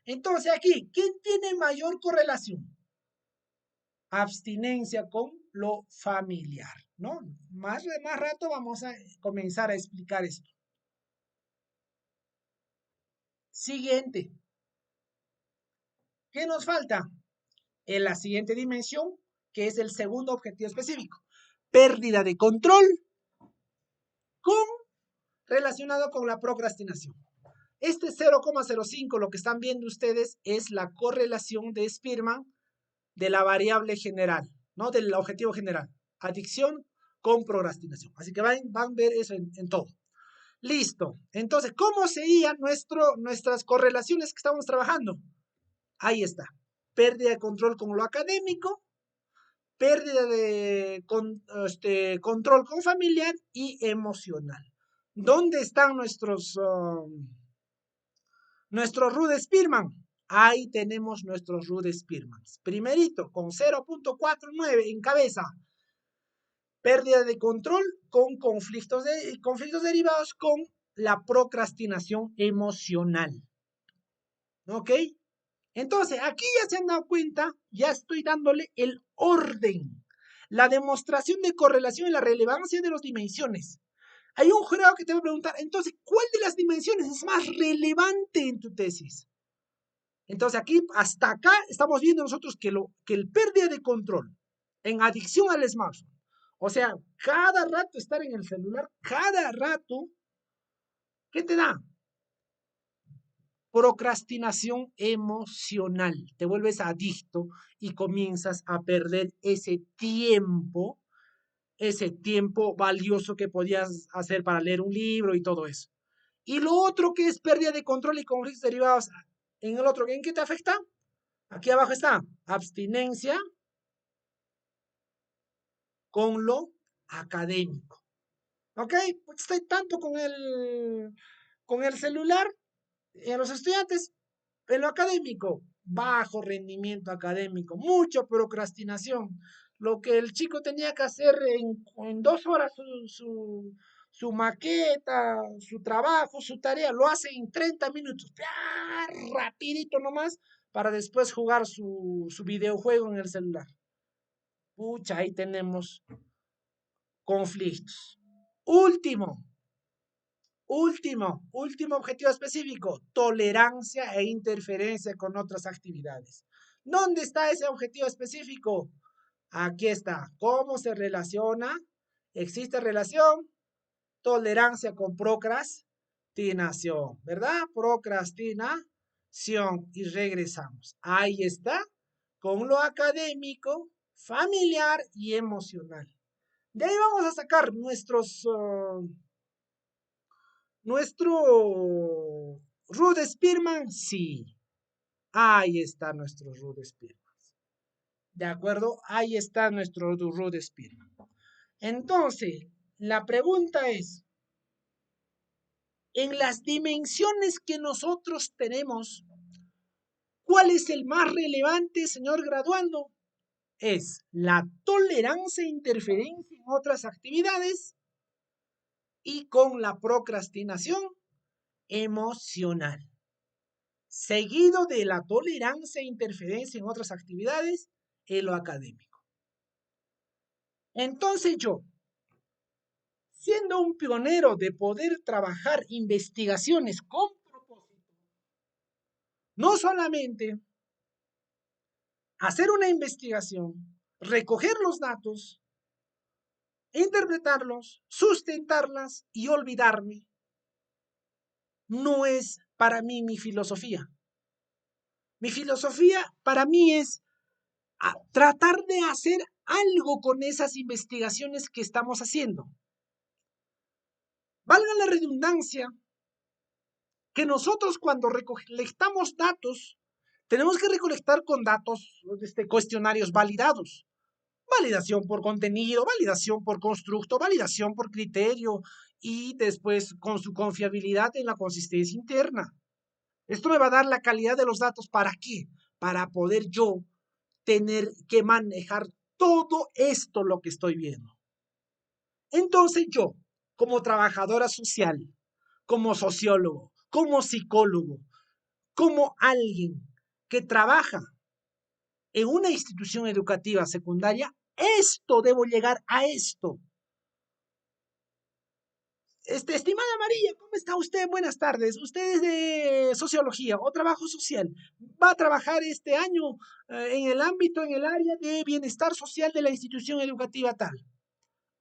Entonces aquí, ¿quién tiene mayor correlación? Abstinencia con lo familiar, ¿no? Más rato vamos a comenzar a explicar esto. Siguiente. ¿Qué nos falta? En la siguiente dimensión, que es el segundo objetivo específico. Pérdida de control con relacionado con la procrastinación. Este 0,05, lo que están viendo ustedes, es la correlación de Spearman de la variable general, ¿no? Del objetivo general. Adicción con procrastinación. Así que van a ver eso en todo. Listo. Entonces, ¿cómo serían nuestras correlaciones que estamos trabajando? Ahí está. Pérdida de control con lo académico, pérdida de control con familiar y emocional. ¿Dónde están nuestros Rude Spearman? Ahí tenemos nuestros Rude Spearman. Primerito, con 0,49 en cabeza. Pérdida de control con conflictos derivados con la procrastinación emocional. ¿Ok? Entonces, aquí ya se han dado cuenta, ya estoy dándole el orden, la demostración de correlación y la relevancia de las dimensiones. Hay un jurado que te va a preguntar, entonces, ¿cuál de las dimensiones es más relevante en tu tesis? Entonces, aquí, hasta acá, estamos viendo nosotros que el pérdida de control en adicción al smartphone, o sea, cada rato estar en el celular, cada rato, ¿qué te da? Procrastinación emocional. Te vuelves adicto y comienzas a perder ese tiempo valioso que podías hacer para leer un libro y todo eso. Y lo otro que es pérdida de control y conflictos derivados en el otro, ¿en qué te afecta? Aquí abajo está, abstinencia con lo académico. ¿Ok? Pues estoy tanto con el celular en los estudiantes, en lo académico, bajo rendimiento académico, mucha procrastinación. Lo que el chico tenía que hacer en 2 horas, su maqueta, su trabajo, su tarea, lo hace en 30 minutos. ¡Ah! Rapidito nomás, para después jugar su videojuego en el celular. Pucha, ahí tenemos conflictos. Último objetivo específico, tolerancia e interferencia con otras actividades. ¿Dónde está ese objetivo específico? Aquí está. ¿Cómo se relaciona? Existe relación, tolerancia con procrastinación, ¿verdad? Procrastinación. Y regresamos. Ahí está, con lo académico, familiar y emocional. De ahí vamos a sacar nuestro Rude Spearman, sí. Ahí está nuestro Rude Spearman. ¿De acuerdo? Ahí está nuestro Rude Spearman. Entonces, la pregunta es, en las dimensiones que nosotros tenemos, ¿cuál es el más relevante, señor graduando? Es la tolerancia e interferencia en otras actividades y con la procrastinación emocional, seguido de la tolerancia e interferencia en otras actividades en lo académico. Entonces yo, siendo un pionero de poder trabajar investigaciones con propósito, no solamente hacer una investigación, recoger los datos, interpretarlos, sustentarlas y olvidarme, no es para mí mi filosofía. Mi filosofía para mí es tratar de hacer algo con esas investigaciones que estamos haciendo. Valga la redundancia, que nosotros cuando recolectamos datos, tenemos que recolectar con datos, cuestionarios validados. Validación por contenido, validación por constructo, validación por criterio y después con su confiabilidad en la consistencia interna. Esto me va a dar la calidad de los datos. ¿Para qué? Para poder yo tener que manejar todo esto lo que estoy viendo. Entonces yo, como trabajadora social, como sociólogo, como psicólogo, como alguien que trabaja en una institución educativa secundaria, esto debo llegar a esto. Estimada María, ¿cómo está usted? Buenas tardes. Usted es de sociología o trabajo social. Va a trabajar este año en el ámbito, en el área de bienestar social de la institución educativa tal.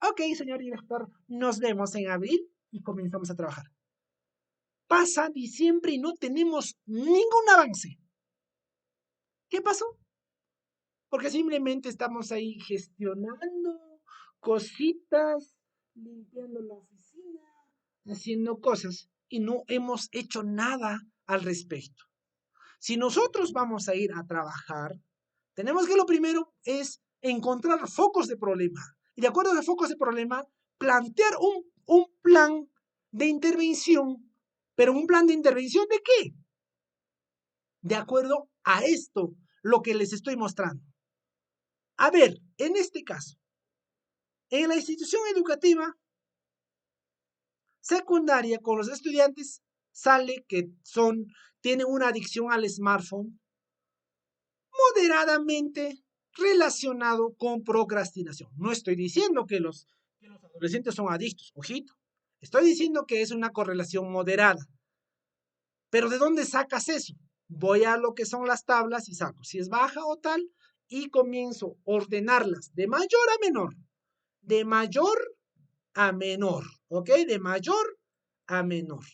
Ok, señor director, nos vemos en abril y comenzamos a trabajar. Pasa diciembre y no tenemos ningún avance. ¿Qué pasó? Porque simplemente estamos ahí gestionando cositas, limpiando la oficina, haciendo cosas y no hemos hecho nada al respecto. Si nosotros vamos a ir a trabajar, tenemos que lo primero es encontrar focos de problema. Y de acuerdo a los focos de problema, plantear un plan de intervención. ¿Pero un plan de intervención de qué? De acuerdo a esto, lo que les estoy mostrando. A ver, en este caso, en la institución educativa secundaria con los estudiantes sale que tienen una adicción al smartphone moderadamente relacionado con procrastinación. No estoy diciendo que los adolescentes son adictos, ojito. Estoy diciendo que es una correlación moderada. Pero ¿de dónde sacas eso? Voy a lo que son las tablas y saco si es baja o tal y comienzo a ordenarlas de mayor a menor. De mayor a menor, ¿ok? De mayor a menor.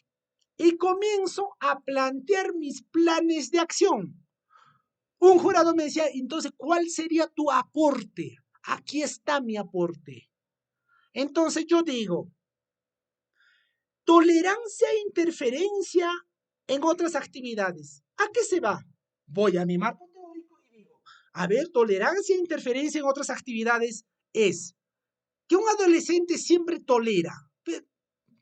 Y comienzo a plantear mis planes de acción. Un jurado me decía, entonces, ¿cuál sería tu aporte? Aquí está mi aporte. Entonces yo digo, tolerancia e interferencia en otras actividades. ¿A qué se va? Voy a mi marco teórico y digo, a ver, tolerancia e interferencia en otras actividades es que un adolescente siempre tolera.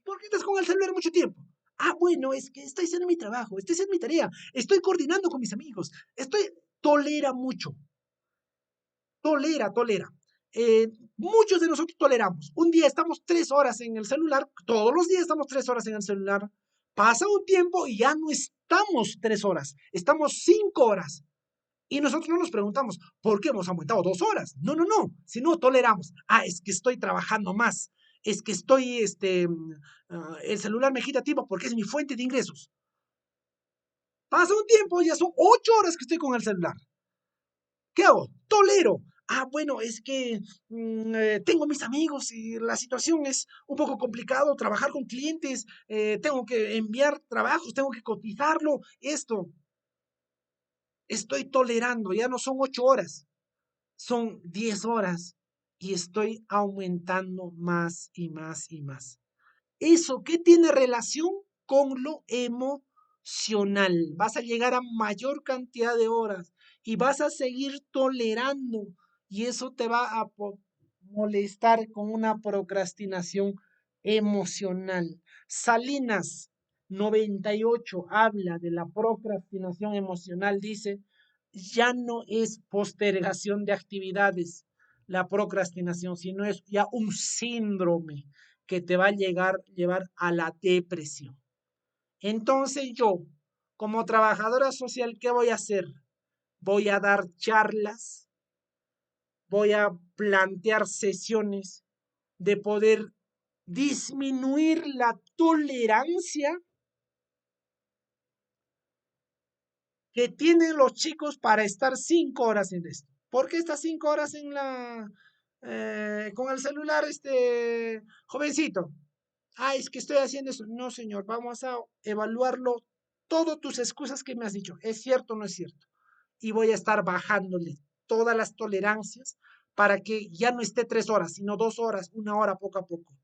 ¿Por qué estás con el celular mucho tiempo? Ah, bueno, es que estoy haciendo mi trabajo, estoy haciendo mi tarea, estoy coordinando con mis amigos, tolera mucho, tolera. Muchos de nosotros toleramos. Un día estamos 3 horas en el celular, todos los días estamos 3 horas en el celular. Pasa un tiempo y ya no estamos 3 horas, estamos 5 horas. Y nosotros no nos preguntamos, ¿por qué hemos aumentado 2 horas? No, no, no, si no toleramos. Ah, es que estoy trabajando más, es que el celular me quita tiempo porque es mi fuente de ingresos. Pasa un tiempo, ya son 8 horas que estoy con el celular. ¿Qué hago? Tolero. Ah, bueno, es que tengo mis amigos y la situación es un poco complicado, trabajar con clientes, tengo que enviar trabajos, tengo que cotizarlo, esto. Estoy tolerando, ya no son 8 horas, son 10 horas y estoy aumentando más y más y más. ¿Eso qué tiene relación con lo emocional? Vas a llegar a mayor cantidad de horas y vas a seguir tolerando y eso te va a molestar con una procrastinación emocional. Salinas 98 habla de la procrastinación emocional, dice, ya no es postergación de actividades, la procrastinación, sino es ya un síndrome que te va a llevar a la depresión. Entonces yo, como trabajadora social, ¿qué voy a hacer? Voy a dar charlas, voy a plantear sesiones de poder disminuir la tolerancia que tienen los chicos para estar 5 horas en esto. ¿Por qué estas 5 horas con el celular, jovencito? Ah, es que estoy haciendo eso. No, señor, vamos a evaluarlo. Todas tus excusas que me has dicho, ¿es cierto o no es cierto? Y voy a estar bajándole todas las tolerancias para que ya no esté 3 horas, sino 2 horas, 1 hora, poco a poco.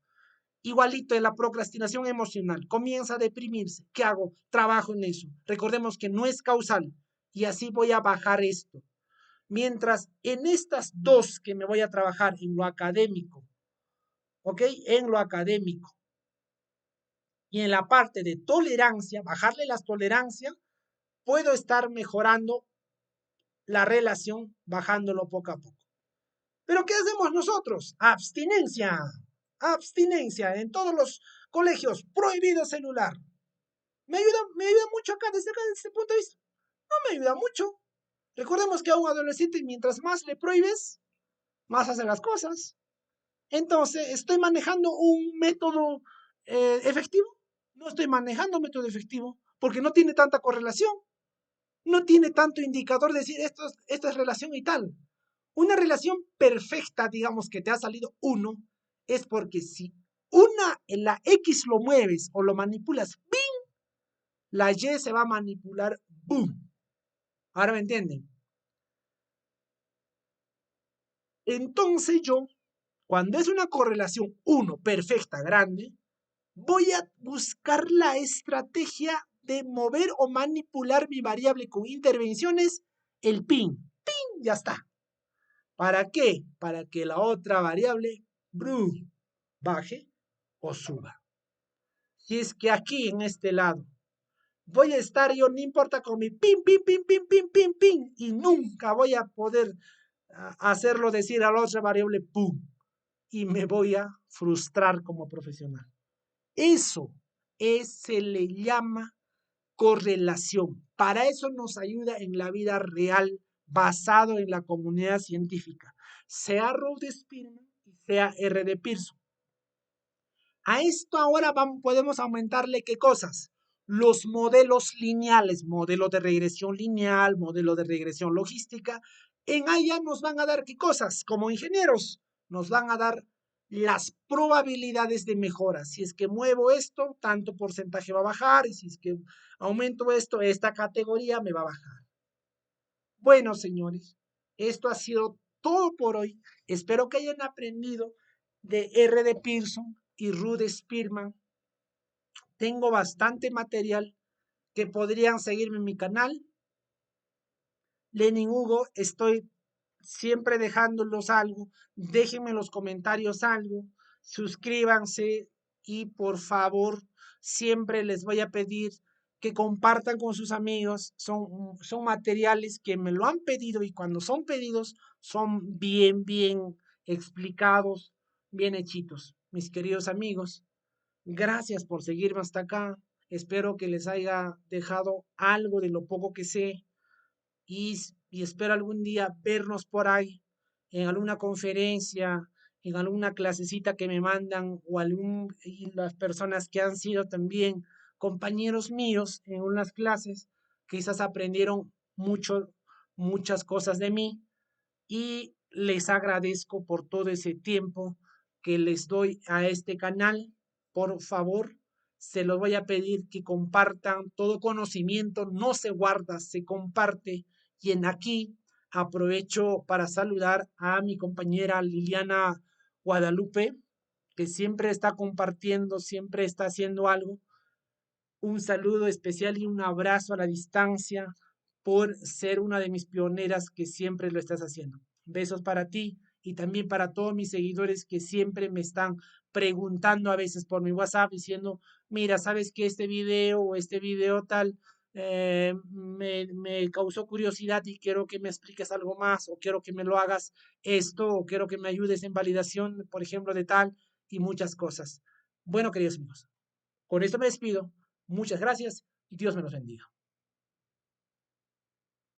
Igualito en la procrastinación emocional, comienza a deprimirse. ¿Qué hago? Trabajo en eso. Recordemos que no es causal y así voy a bajar esto. Mientras en estas dos que me voy a trabajar en lo académico, ¿ok? En lo académico y en la parte de tolerancia, bajarle las tolerancias, puedo estar mejorando la relación bajándolo poco a poco. Pero ¿qué hacemos nosotros? Abstinencia, abstinencia en todos los colegios, prohibido celular. Me ayuda mucho acá, desde este punto de vista. No me ayuda mucho. Recordemos que a un adolescente, mientras más le prohíbes, más hace las cosas. Entonces, ¿estoy manejando un método efectivo? No estoy manejando un método efectivo porque no tiene tanta correlación, no tiene tanto indicador de decir esto es relación y tal. Una relación perfecta, digamos que te ha salido uno, es porque si la X lo mueves o lo manipulas, ¡bing! La Y se va a manipular, ¡boom! Ahora me entienden. Entonces yo, cuando es una correlación uno perfecta, grande, voy a buscar la estrategia de mover o manipular mi variable con intervenciones, el pin. ¡Pin! Ya está. ¿Para qué? Para que la otra variable baje o suba. Si es que aquí en este lado voy a estar yo, no importa con mi pin, pin, pin, pin, pin, pin, pin, y nunca voy a poder hacerlo decir a la otra variable pum, y me voy a frustrar como profesional. Eso se le llama correlación. Para eso nos ayuda en la vida real, basado en la comunidad científica, sea Rode Spearman y sea R.D. Pearson. A esto ahora podemos aumentarle qué cosas. Los modelos lineales, modelo de regresión lineal, modelo de regresión logística. En allá nos van a dar qué cosas. Como ingenieros, nos van a dar las probabilidades de mejora. Si es que muevo esto, tanto porcentaje va a bajar. Y si es que aumento esto, esta categoría me va a bajar. Bueno, señores, esto ha sido todo por hoy. Espero que hayan aprendido de R.D. Pearson y Rude Spearman. Tengo bastante material que podrían seguirme en mi canal. Lenin Hugo, estoy siempre dejándolos algo. Déjenme en los comentarios algo. Suscríbanse y por favor, siempre les voy a pedir que compartan con sus amigos. Son materiales que me lo han pedido y cuando son pedidos son bien explicados, bien hechitos. Mis queridos amigos, gracias por seguirme hasta acá. Espero que les haya dejado algo de lo poco que sé y, y espero algún día vernos por ahí en alguna conferencia, en alguna clasecita que me mandan y las personas que han sido también compañeros míos en unas clases, quizás aprendieron muchas cosas de mí y les agradezco por todo ese tiempo que les doy a este canal. Por favor, se los voy a pedir que compartan. Todo conocimiento no se guarda, se comparte. Y en aquí aprovecho para saludar a mi compañera Liliana Guadalupe, que siempre está compartiendo, siempre está haciendo algo. Un saludo especial y un abrazo a la distancia por ser una de mis pioneras que siempre lo estás haciendo. Besos para ti y también para todos mis seguidores que siempre me están preguntando a veces por mi WhatsApp diciendo, mira, sabes que este video tal me causó curiosidad y quiero que me expliques algo más o quiero que me lo hagas esto o quiero que me ayudes en validación, por ejemplo, de tal y muchas cosas. Bueno, queridos amigos, con esto me despido. Muchas gracias y Dios me los bendiga.